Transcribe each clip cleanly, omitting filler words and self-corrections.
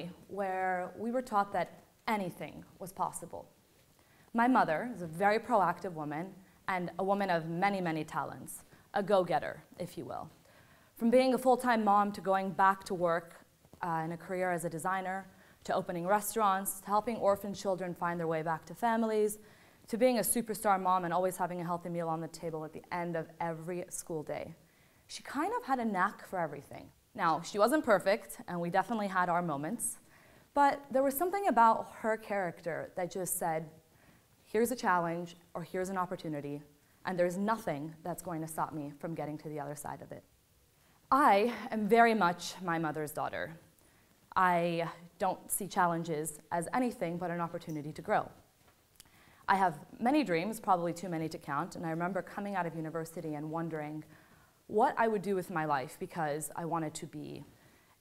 family where we were taught that anything was possible. My mother is a very proactive woman and a woman of many, many talents, a go-getter, if you will. From being a full-time mom to going back to work in a career as a designer, to opening restaurants, to helping orphan children find their way back to families, to being a superstar mom and always having a healthy meal on the table at the end of every school day. She kind of had a knack for everything. Now, she wasn't perfect, and we definitely had our moments, but there was something about her character that just said, here's a challenge, or here's an opportunity, and there's nothing that's going to stop me from getting to the other side of it. I am very much my mother's daughter. I don't see challenges as anything but an opportunity to grow. I have many dreams, probably too many to count, and I remember coming out of university and wondering what I would do with my life because I wanted to be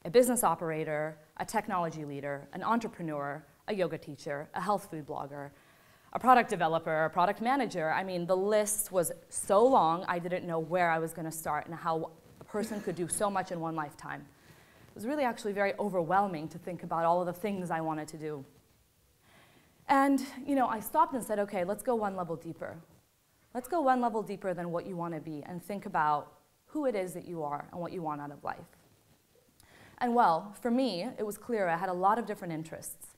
a business operator, a technology leader, an entrepreneur, a yoga teacher, a health food blogger, a product developer, a product manager. I mean, the list was so long, I didn't know where I was going to start and how a person could do so much in one lifetime. It was really actually very overwhelming to think about all of the things I wanted to do. And, you know, I stopped and said, okay, let's go one level deeper. Let's go one level deeper than what you want to be and think about who it is that you are and what you want out of life. And well, for me, it was clear I had a lot of different interests.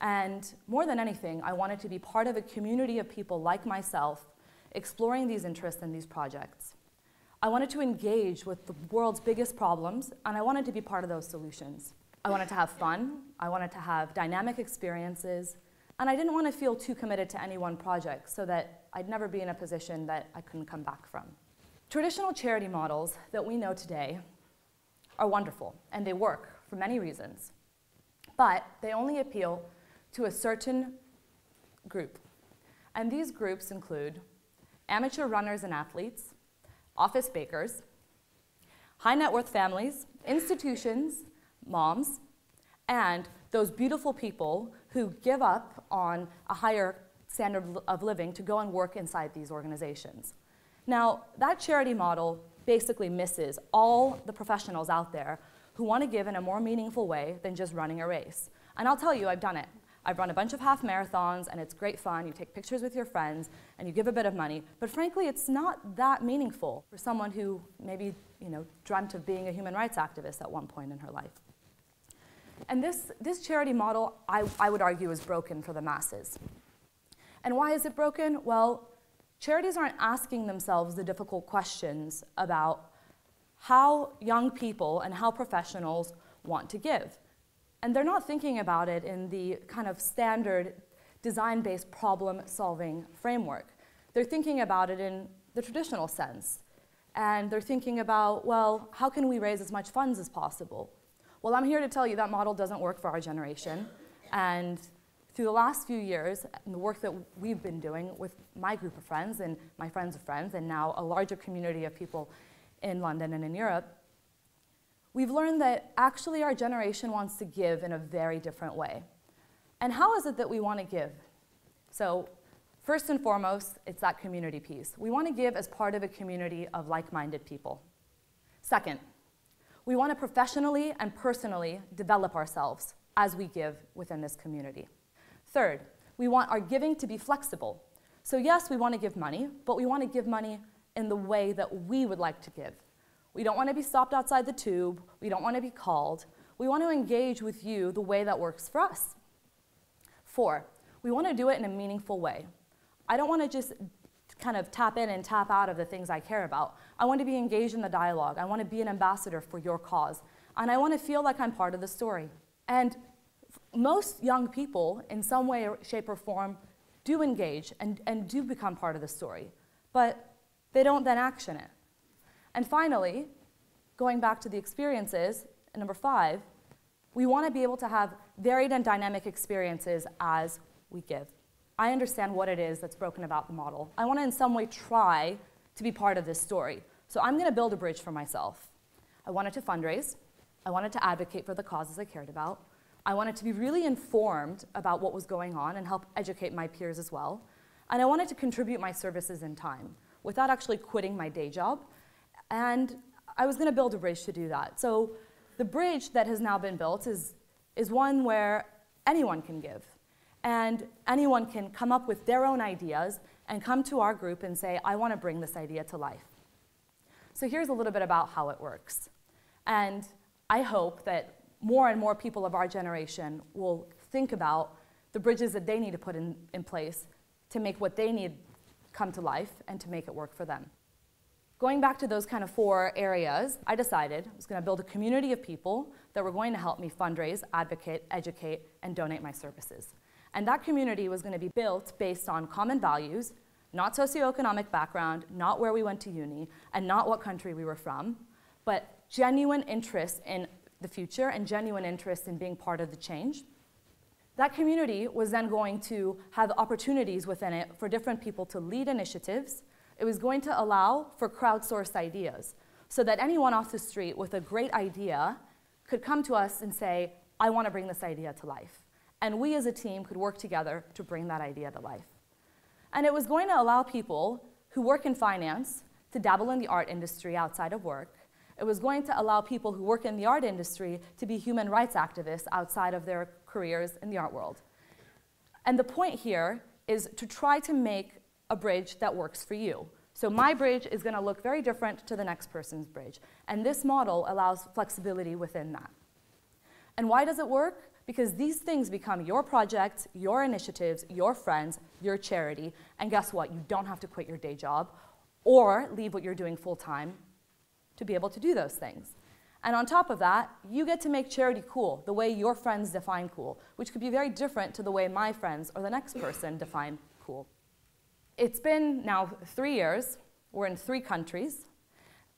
And more than anything, I wanted to be part of a community of people like myself exploring these interests and these projects. I wanted to engage with the world's biggest problems, and I wanted to be part of those solutions. I wanted to have fun, I wanted to have dynamic experiences, and I didn't want to feel too committed to any one project so that I'd never be in a position that I couldn't come back from. Traditional charity models that we know today are wonderful, and they work for many reasons. But they only appeal to a certain group. And these groups include amateur runners and athletes, office bakers, high net worth families, institutions, moms, and those beautiful people who give up on a higher standard of living to go and work inside these organizations. Now, that charity model basically misses all the professionals out there who want to give in a more meaningful way than just running a race. And I'll tell you, I've done it. I've run a bunch of half marathons, and it's great fun. You take pictures with your friends, and you give a bit of money. But frankly, it's not that meaningful for someone who maybe, dreamt of being a human rights activist at one point in her life. And this charity model, I would argue, is broken for the masses. And why is it broken? Well, charities aren't asking themselves the difficult questions about how young people and how professionals want to give. And they're not thinking about it in the kind of standard design-based problem-solving framework. They're thinking about it in the traditional sense. And they're thinking about, well, how can we raise as much funds as possible? Well, I'm here to tell you that model doesn't work for our generation. And through the last few years, and the work that we've been doing with my group of friends and my friends of friends, and now a larger community of people in London and in Europe, we've learned that actually our generation wants to give in a very different way. And how is it that we want to give? So first and foremost, it's that community piece. We want to give as part of a community of like-minded people. Second, we want to professionally and personally develop ourselves as we give within this community. Third, we want our giving to be flexible. So yes, we want to give money, but we want to give money in the way that we would like to give. We don't want to be stopped outside the tube. We don't want to be called. We want to engage with you the way that works for us. 4, we want to do it in a meaningful way. I don't want to just kind of tap in and tap out of the things I care about. I want to be engaged in the dialogue. I want to be an ambassador for your cause. And I want to feel like I'm part of the story. And most young people, in some way, shape, or form, do engage and do become part of the story. But they don't then action it. And finally, going back to the experiences, number 5, we want to be able to have varied and dynamic experiences as we give. I understand what it is that's broken about the model. I want to in some way try to be part of this story. So I'm going to build a bridge for myself. I wanted to fundraise. I wanted to advocate for the causes I cared about. I wanted to be really informed about what was going on and help educate my peers as well. And I wanted to contribute my services in time without actually quitting my day job. And I was going to build a bridge to do that. So the bridge that has now been built is is one where anyone can give. And anyone can come up with their own ideas and come to our group and say, I want to bring this idea to life. So here's a little bit about how it works. And I hope that more and more people of our generation will think about the bridges that they need to put in place to make what they need come to life and to make it work for them. Going back to those kind of 4 areas, I decided I was going to build a community of people that were going to help me fundraise, advocate, educate, and donate my services. And that community was going to be built based on common values, not socioeconomic background, not where we went to uni, and not what country we were from, but genuine interest in the future and genuine interest in being part of the change. That community was then going to have opportunities within it for different people to lead initiatives. It was going to allow for crowdsourced ideas so that anyone off the street with a great idea could come to us and say, I want to bring this idea to life. And we as a team could work together to bring that idea to life. And it was going to allow people who work in finance to dabble in the art industry outside of work. It was going to allow people who work in the art industry to be human rights activists outside of their careers in the art world. And the point here is to try to make a bridge that works for you. So my bridge is going to look very different to the next person's bridge. And this model allows flexibility within that. And why does it work? Because these things become your projects, your initiatives, your friends, your charity. And guess what? You don't have to quit your day job or leave what you're doing full-time to be able to do those things. And on top of that, you get to make charity cool, the way your friends define cool, which could be very different to the way my friends or the next person define cool. It's been now 3 years. We're in 3 countries.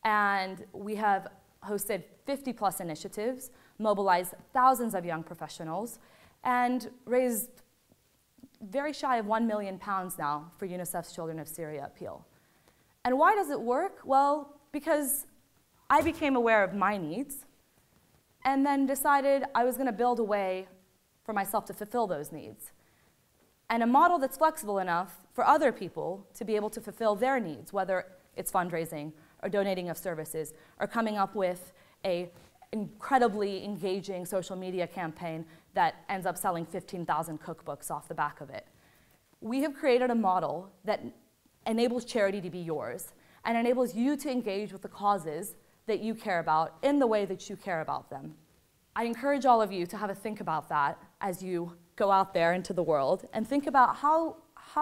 And we have hosted 50+ initiatives, mobilized thousands of young professionals, and raised very shy of £1 million now for UNICEF's Children of Syria appeal. And why does it work? Well, because I became aware of my needs and then decided I was going to build a way for myself to fulfill those needs. And a model that's flexible enough for other people to be able to fulfill their needs, whether it's fundraising or donating of services or coming up with an incredibly engaging social media campaign that ends up selling 15,000 cookbooks off the back of it. We have created a model that enables charity to be yours and enables you to engage with the causes that you care about in the way that you care about them. I encourage all of you to have a think about that as you go out there into the world and think about how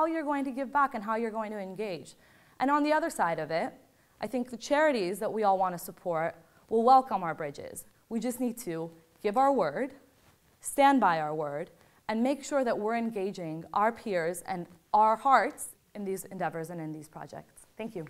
you're going to give back and how you're going to engage. And on the other side of it, I think the charities that we all want to support will welcome our bridges. We just need to give our word, stand by our word, and make sure that we're engaging our peers and our hearts in these endeavors and in these projects. Thank you.